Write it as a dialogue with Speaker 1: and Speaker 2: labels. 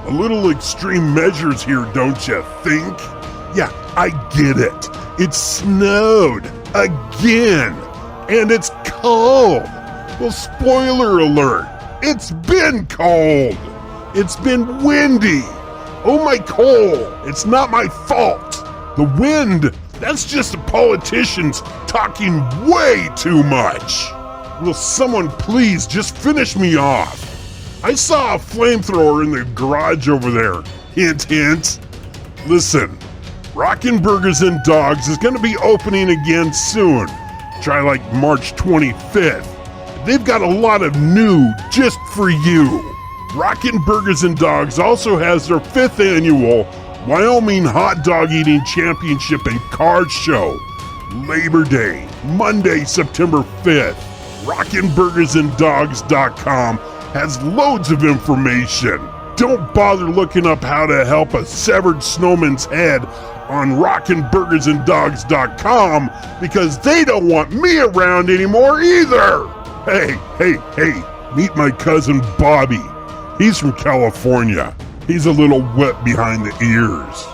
Speaker 1: A little extreme measures here, don't you think? Yeah, I get it. It snowed again, and it's cold. Well, spoiler alert, it's been cold. It's been windy. Oh, my coal, it's not my fault. The wind, that's just the politicians talking way too much. Will someone please just finish me off? I saw a flamethrower in the garage over there. Hint, hint. Listen, Rockin Burgers N Dogs is going to be opening again soon. Try like March 25th. They've got a lot of new just for you. Rockin Burgers N Dogs also has their 5th annual Wyoming Hot Dog Eating Championship and Card Show. Labor Day, Monday, September 5th. RockinBurgersNDogs.com has loads of information. Don't bother looking up how to help a severed snowman's head on RockinBurgersNDogs.com because they don't want me around anymore either. Hey, meet my cousin Bobby. He's from California. He's a little wet behind the ears.